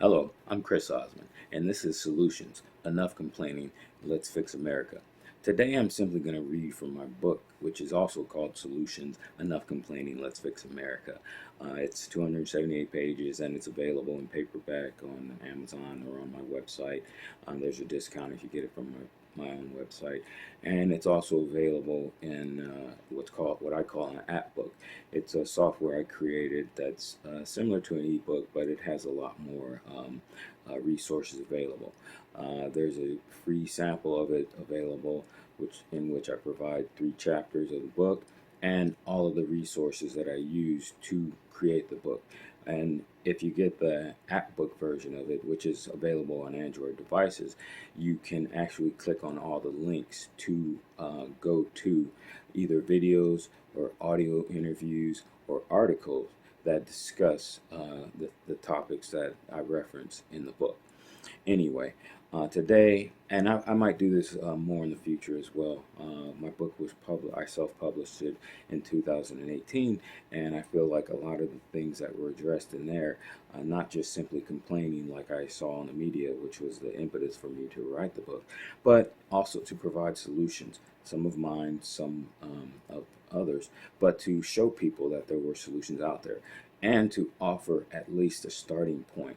Hello, I'm Chris Osmond, and this is Solutions, Enough Complaining, Let's Fix America. Today I'm simply going to read from my book, which is also called Solutions, Enough Complaining, Let's Fix America. It's 278 pages, and it's available in paperback on Amazon or on my website. There's a discount if you get it from my own website, and it's also available in what I call an app book. It's a software I created that's similar to an ebook, but it has a lot more resources available. There's a free sample of it available, in which I provide 3 chapters of the book and all of the resources that I use to create the book. And if you get the app book version of it, which is available on Android devices, you can actually click on all the links to go to either videos or audio interviews or articles that discuss the topics that I reference in the book. Anyway, today, and I might do this more in the future as well. My book was published, I self-published it in 2018, and I feel like a lot of the things that were addressed in there, not just simply complaining like I saw in the media, which was the impetus for me to write the book, but also to provide solutions, some of mine, some of others, but to show people that there were solutions out there and to offer at least a starting point.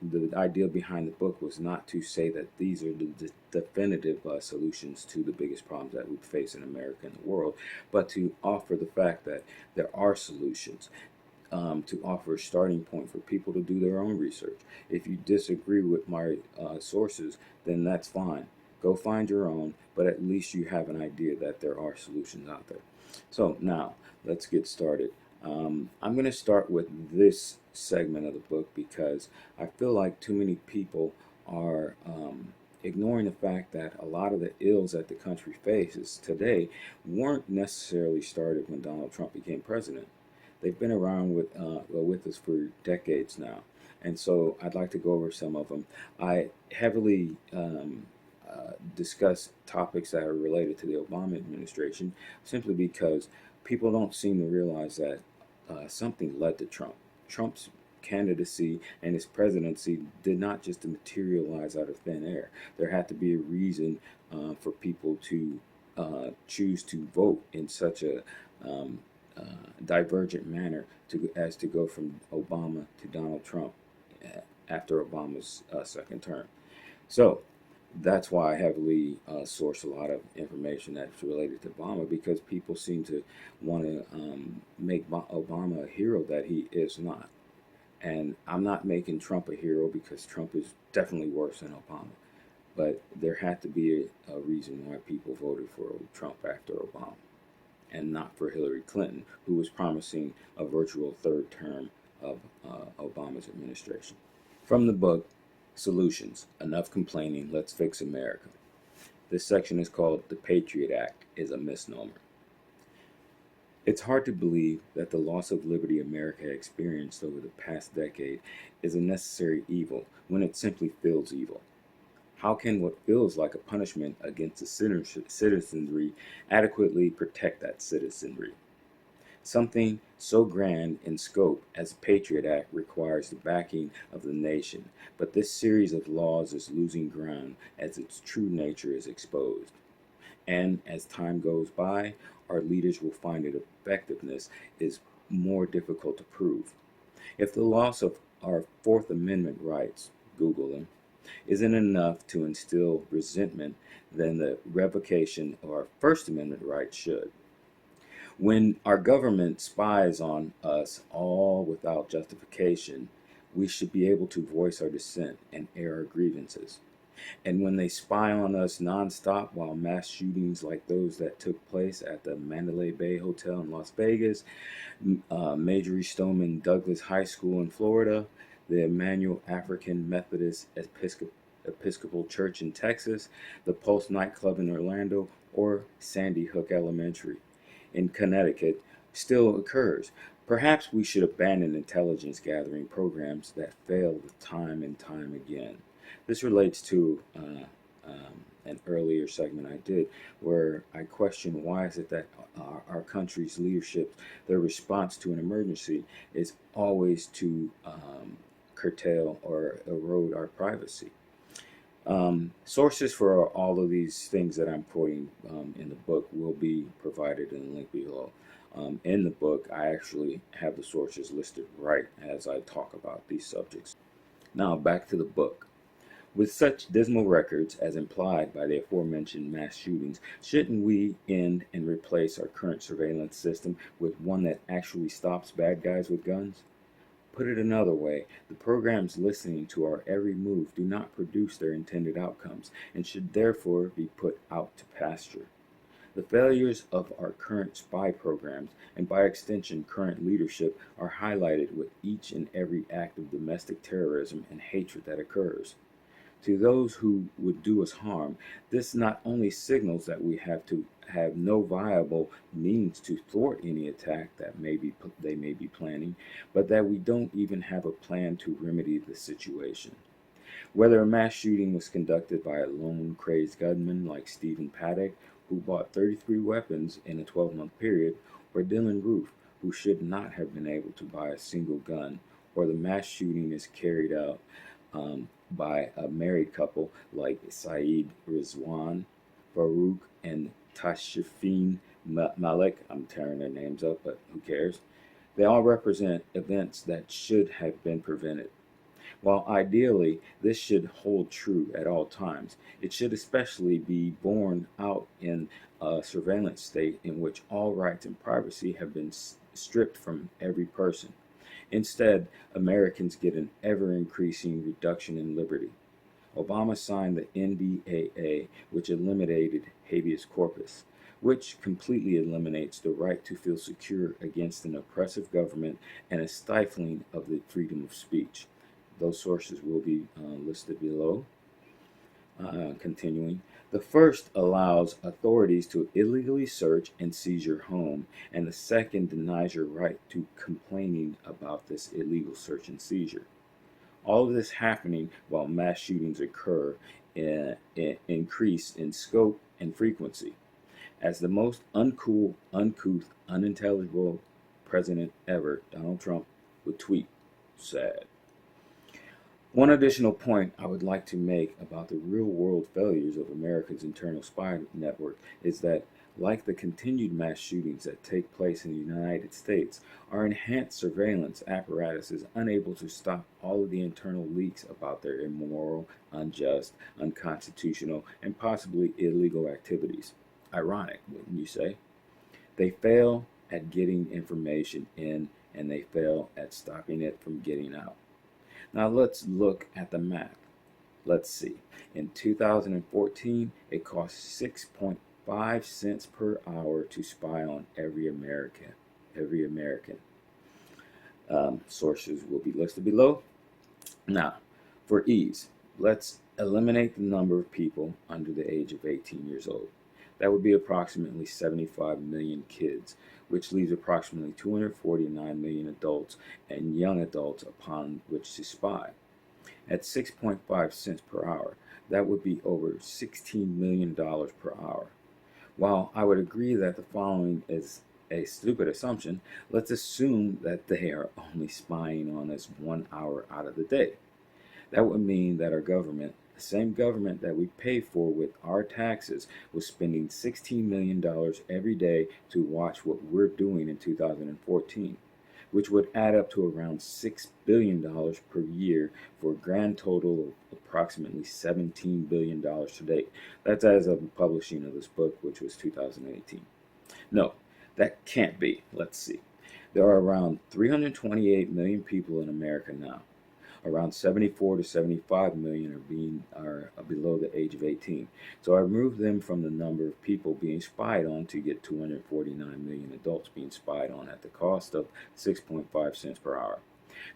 The idea behind the book was not to say that these are the definitive solutions to the biggest problems that we face in America and the world, but to offer the fact that there are solutions, to offer a starting point for people to do their own research. If you disagree with my sources, then that's fine. Go find your own, but at least you have an idea that there are solutions out there. So now, let's get started. I'm going to start with this segment of the book because I feel like too many people are ignoring the fact that a lot of the ills that the country faces today weren't necessarily started when Donald Trump became president. They've been around with us for decades now, and so I'd like to go over some of them. I heavily discuss topics that are related to the Obama administration simply because people don't seem to realize that something led to Trump. Trump's candidacy and his presidency did not just materialize out of thin air. There had to be a reason for people to choose to vote in such a divergent manner as to go from Obama to Donald Trump after Obama's second term. So that's why I heavily source a lot of information that's related to Obama, because people seem to want to make Obama a hero that he is not. And I'm not making Trump a hero, because Trump is definitely worse than Obama. But there had to be a reason why people voted for Trump after Obama, and not for Hillary Clinton, who was promising a virtual third term of Obama's administration. From the book, Solutions, Enough Complaining, Let's Fix America. This section is called The Patriot Act is a Misnomer. It's hard to believe that the loss of liberty America experienced over the past decade is a necessary evil when it simply feels evil. How can what feels like a punishment against the citizenry adequately protect that citizenry? Something so grand in scope as the Patriot Act requires the backing of the nation, but this series of laws is losing ground as its true nature is exposed. And as time goes by, our leaders will find its effectiveness is more difficult to prove. If the loss of our Fourth Amendment rights, Google them, isn't enough to instill resentment, then the revocation of our First Amendment rights should. When our government spies on us all without justification, we should be able to voice our dissent and air our grievances. And when they spy on us nonstop while mass shootings like those that took place at the Mandalay Bay Hotel in Las Vegas, Marjory Stoneman Douglas High School in Florida, the Emmanuel African Methodist Episcopal Church in Texas, the Pulse nightclub in Orlando, or Sandy Hook Elementary in Connecticut still occurs, perhaps we should abandon intelligence gathering programs that fail time and time again. This relates to an earlier segment I did where I questioned why is it that our country's leadership, their response to an emergency is always to curtail or erode our privacy. Sources for all of these things that I'm quoting in the book will be provided in the link below. In the book, I actually have the sources listed right as I talk about these subjects. Now, back to the book. With such dismal records as implied by the aforementioned mass shootings, shouldn't we end and replace our current surveillance system with one that actually stops bad guys with guns? Put it another way, the programs listening to our every move do not produce their intended outcomes and should therefore be put out to pasture. The failures of our current spy programs, and by extension current leadership, are highlighted with each and every act of domestic terrorism and hatred that occurs. To those who would do us harm, this not only signals that we have no viable means to thwart any attack that they may be planning, but that we don't even have a plan to remedy the situation. Whether a mass shooting was conducted by a lone crazed gunman like Stephen Paddock, who bought 33 weapons in a 12-month period, or Dylan Roof, who should not have been able to buy a single gun, or the mass shooting is carried out by a married couple like Saeed Rizwan, Farouk, and Tashfeen Malik. I'm tearing their names up, but who cares? They all represent events that should have been prevented. While ideally this should hold true at all times, it should especially be borne out in a surveillance state in which all rights and privacy have been stripped from every person. Instead, Americans get an ever-increasing reduction in liberty. Obama signed the NDAA, which eliminated habeas corpus, which completely eliminates the right to feel secure against an oppressive government and a stifling of the freedom of speech. Those sources will be listed below. Continuing. The first allows authorities to illegally search and seize your home, and the second denies your right to complaining about this illegal search and seizure. All of this happening while mass shootings occur increase in scope and frequency. As the most uncouth, unintelligible president ever, Donald Trump would tweet, sad. One additional point I would like to make about the real-world failures of America's internal spy network is that, like the continued mass shootings that take place in the United States, our enhanced surveillance apparatus is unable to stop all of the internal leaks about their immoral, unjust, unconstitutional, and possibly illegal activities. Ironic, wouldn't you say? They fail at getting information in, and they fail at stopping it from getting out. Now let's look at the math. Let's see. In 2014, it cost 6.5 cents per hour to spy on every American. Sources will be listed below. Now, for ease, let's eliminate the number of people under the age of 18 years old. That would be approximately 75 million kids, which leaves approximately 249 million adults and young adults upon which to spy. At 6.5 cents per hour, that would be over $16 million per hour. While I would agree that the following is a stupid assumption, let's assume that they are only spying on us 1 hour out of the day. That would mean that our government, the same government that we pay for with our taxes, was spending $16 million every day to watch what we're doing in 2014, which would add up to around $6 billion per year for a grand total of approximately $17 billion to date. That's as of the publishing of this book, which was 2018. No, that can't be. Let's see. There are around 328 million people in America now. Around 74 to 75 million are below the age of 18. So I removed them from the number of people being spied on to get 249 million adults being spied on at the cost of 6.5 cents per hour.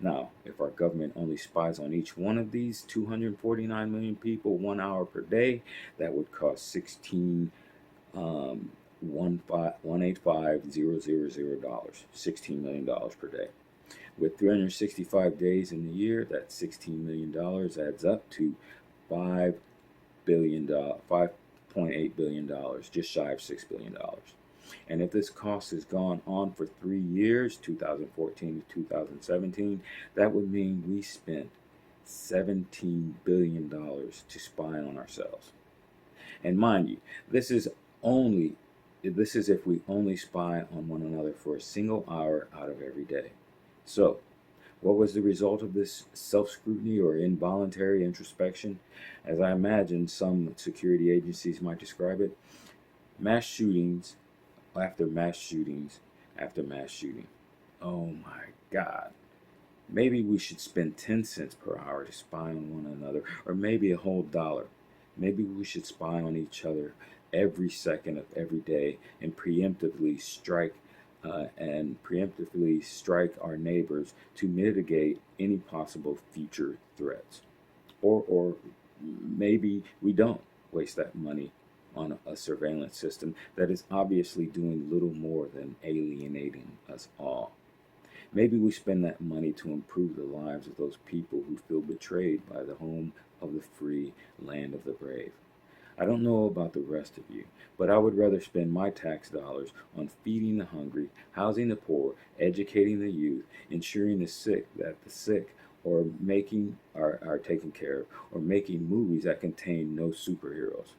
Now, if our government only spies on each one of these 249 million people 1 hour per day, that would cost $185,000, $16 million per day. With 365 days in the year, that $16 million adds up to $5.8 billion, just shy of $6 billion. And if this cost has gone on for 3 years, 2014 to 2017, that would mean we spent $17 billion to spy on ourselves. And mind you, this is only this is if we only spy on one another for a single hour out of every day. So, what was the result of this self-scrutiny or involuntary introspection? As I imagine some security agencies might describe it, mass shootings after mass shootings after mass shooting. Oh my God. Maybe we should spend 10 cents per hour to spy on one another, or maybe a whole dollar. Maybe we should spy on each other every second of every day and preemptively strike our neighbors to mitigate any possible future threats. Or maybe we don't waste that money on a surveillance system that is obviously doing little more than alienating us all. Maybe we spend that money to improve the lives of those people who feel betrayed by the home of the free, land of the brave. I don't know about the rest of you, but I would rather spend my tax dollars on feeding the hungry, housing the poor, educating the youth, ensuring that the sick are taken care of, or making movies that contain no superheroes.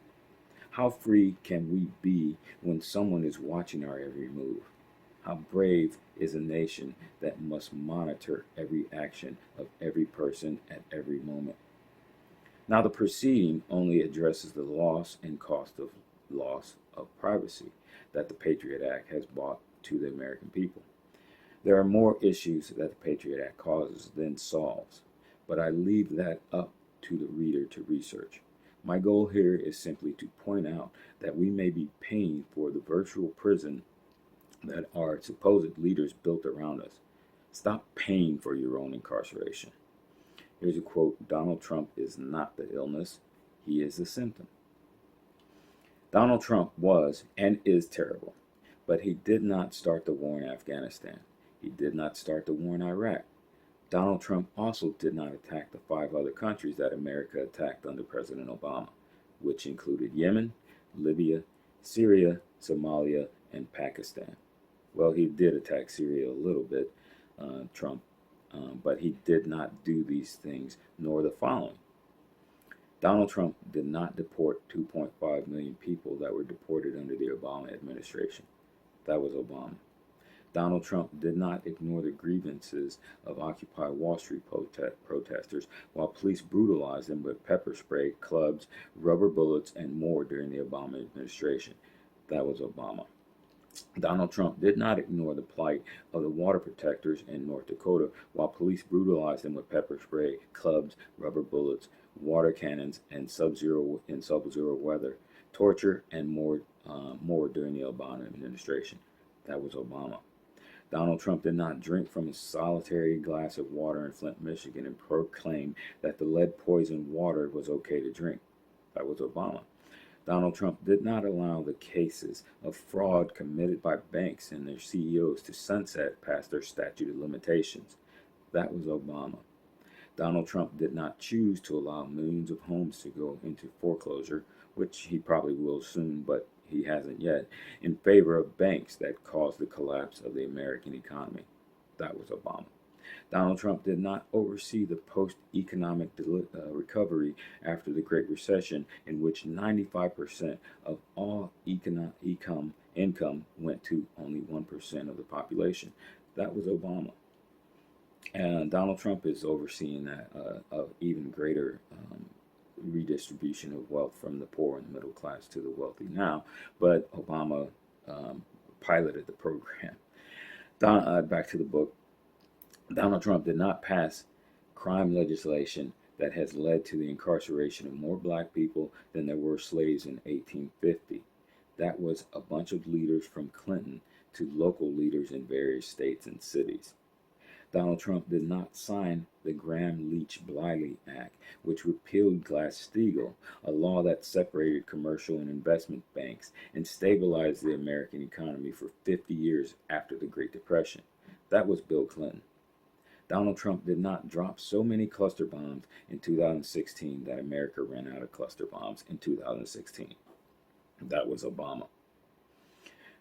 How free can we be when someone is watching our every move? How brave is a nation that must monitor every action of every person at every moment? Now, the proceeding only addresses the loss of privacy that the Patriot Act has brought to the American people. There are more issues that the Patriot Act causes than solves, but I leave that up to the reader to research. My goal here is simply to point out that we may be paying for the virtual prison that our supposed leaders built around us. Stop paying for your own incarceration. Here's a quote: Donald Trump is not the illness, he is the symptom. Donald Trump was and is terrible, but he did not start the war in Afghanistan. He did not start the war in Iraq. Donald Trump also did not attack the 5 other countries that America attacked under President Obama, which included Yemen, Libya, Syria, Somalia, and Pakistan. Well, he did attack Syria a little bit, Trump, but he did not do these things nor the following. Donald Trump did not deport 2.5 million people that were deported under the Obama administration. That was Obama. Donald Trump did not ignore the grievances of Occupy Wall Street protesters while police brutalized them with pepper spray, clubs, rubber bullets, and more during the Obama administration. That was Obama. Donald Trump did not ignore the plight of the water protectors in North Dakota while police brutalized them with pepper spray, clubs, rubber bullets, water cannons, and sub-zero weather, torture, and more during the Obama administration. That was Obama. Donald Trump did not drink from a solitary glass of water in Flint, Michigan, and proclaim that the lead-poisoned water was okay to drink. That was Obama. Donald Trump did not allow the cases of fraud committed by banks and their CEOs to sunset past their statute of limitations. That was Obama. Donald Trump did not choose to allow millions of homes to go into foreclosure, which he probably will soon, but he hasn't yet, in favor of banks that caused the collapse of the American economy. That was Obama. Donald Trump did not oversee the post-economic recovery after the Great Recession, in which 95% of all income went to only 1% of the population. That was Obama. And Donald Trump is overseeing that of even greater redistribution of wealth from the poor and the middle class to the wealthy now, but Obama piloted the program. Back to the book. Donald Trump did not pass crime legislation that has led to the incarceration of more black people than there were slaves in 1850. That was a bunch of leaders from Clinton to local leaders in various states and cities. Donald Trump did not sign the Gramm-Leach-Bliley Act, which repealed Glass-Steagall, a law that separated commercial and investment banks and stabilized the American economy for 50 years after the Great Depression. That was Bill Clinton. Donald Trump did not drop so many cluster bombs in 2016 that America ran out of cluster bombs in 2016. That was Obama.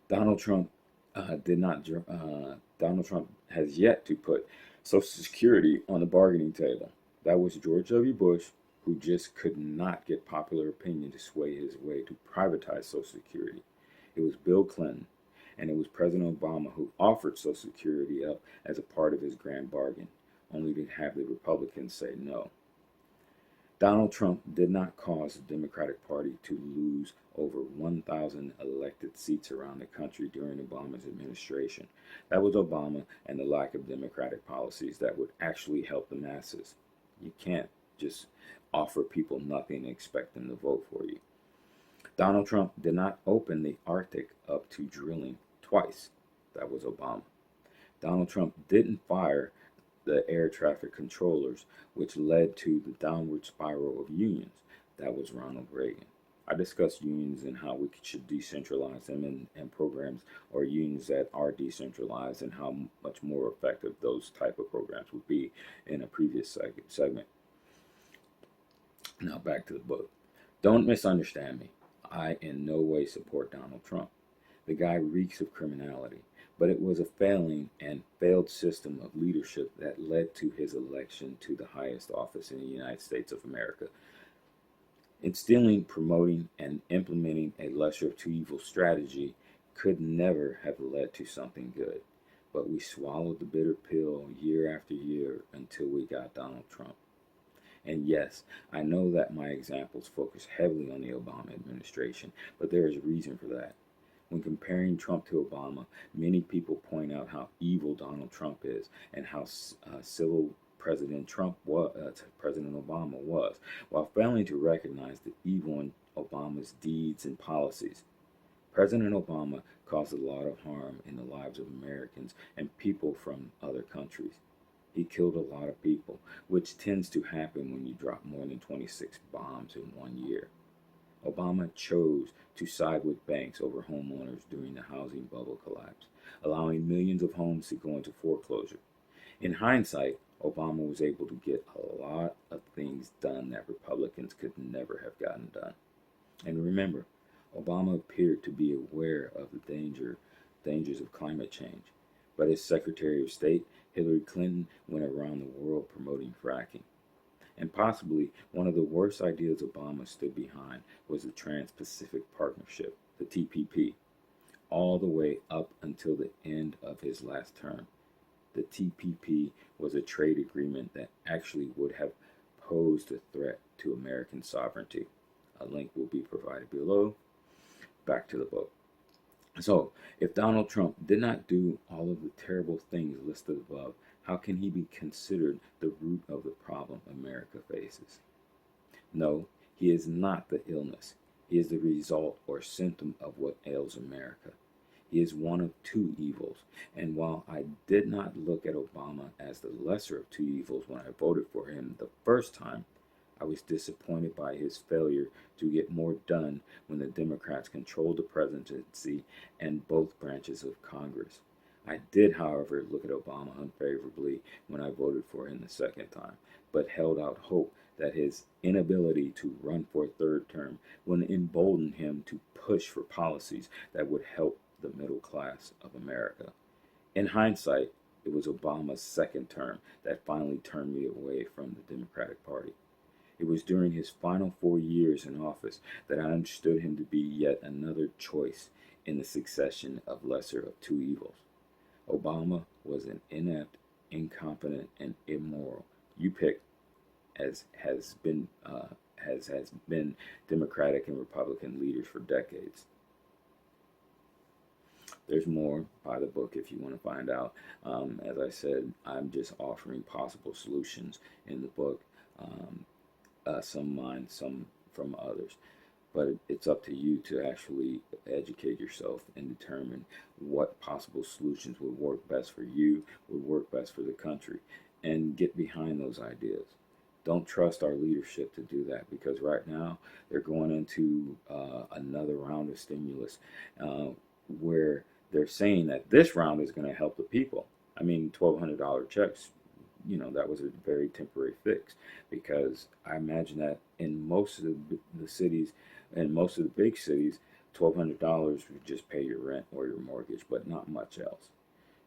Donald Trump Donald Trump has yet to put Social Security on the bargaining table. That was George W. Bush, who just could not get popular opinion to sway his way to privatize Social Security. It was Bill Clinton, and it was President Obama who offered Social Security up as a part of his grand bargain, only to have the Republicans say no. Donald Trump did not cause the Democratic Party to lose over 1,000 elected seats around the country during Obama's administration. That was Obama and the lack of Democratic policies that would actually help the masses. You can't just offer people nothing and expect them to vote for you. Donald Trump did not open the Arctic up to drilling twice. That was Obama. Donald Trump didn't fire the air traffic controllers, which led to the downward spiral of unions. That was Ronald Reagan. I discussed unions and how we should decentralize them and programs or unions that are decentralized and how much more effective those type of programs would be in a previous segment. Now back to the book. Don't misunderstand me. I in no way support Donald Trump. The guy reeks of criminality, but it was a failing and failed system of leadership that led to his election to the highest office in the United States of America. Instilling, promoting, and implementing a lesser of two evils strategy could never have led to something good, but we swallowed the bitter pill year after year until we got Donald Trump. And yes, I know that my examples focus heavily on the Obama administration, but there is a reason for that. When comparing Trump to Obama, many people point out how evil Donald Trump is and how civil President Obama was, while failing to recognize the evil in Obama's deeds and policies. President Obama caused a lot of harm in the lives of Americans and people from other countries. He killed a lot of people, which tends to happen when you drop more than 26 bombs in 1 year. Obama chose to side with banks over homeowners during the housing bubble collapse, allowing millions of homes to go into foreclosure. In hindsight, Obama was able to get a lot of things done that Republicans could never have gotten done. And remember, Obama appeared to be aware of the dangers of climate change, but as Secretary of State, Hillary Clinton went around the world promoting fracking. And possibly one of the worst ideas Obama stood behind was the Trans-Pacific Partnership, the TPP, all the way up until the end of his last term. The TPP was a trade agreement that actually would have posed a threat to American sovereignty. A link will be provided below. Back to the book. So, if Donald Trump did not do all of the terrible things listed above, how can he be considered the root of the problem America faces? No, he is not the illness. He is the result or symptom of what ails America. He is one of two evils, and while I did not look at Obama as the lesser of two evils when I voted for him the first time, I was disappointed by his failure to get more done when the Democrats controlled the presidency and both branches of Congress. I did, however, look at Obama unfavorably when I voted for him the second time, but held out hope that his inability to run for a third term would embolden him to push for policies that would help the middle class of America. In hindsight, it was Obama's second term that finally turned me away from the Democratic Party. It was during his final 4 years in office that I understood him to be yet another choice in the succession of lesser of two evils. Obama was an inept, incompetent, and immoral. You pick, as has been Democratic and Republican leaders for decades. There's more by the book if you want to find out. As I said, I'm just offering possible solutions in the book. Some mine, some from others. But it's up to you to actually educate yourself and determine what possible solutions would work best for you, would work best for the country, and get behind those ideas. Don't trust our leadership to do that, because right now they're going into another round of stimulus where they're saying that this round is going to help the people. I mean, $1,200 checks, that was a very temporary fix, because I imagine that in most of the cities and most of the big cities, $1,200 would just pay your rent or your mortgage, but not much else.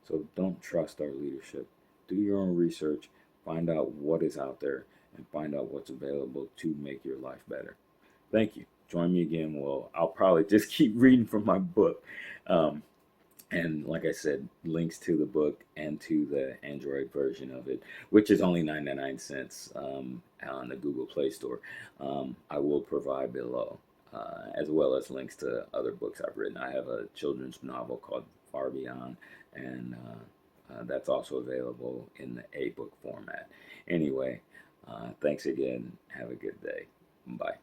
So don't trust our leadership. Do your own research, find out what is out there, and find out what's available to make your life better. Thank you. Join me again. Well, I'll probably just keep reading from my book. Um, and like I said, links to the book and to the Android version of it, which is only 99 cents on the Google Play Store, I will provide below, as well as links to other books I've written. I have a children's novel called Far Beyond, and that's also available in the A-book format. Anyway, thanks again. Have a good day. Bye.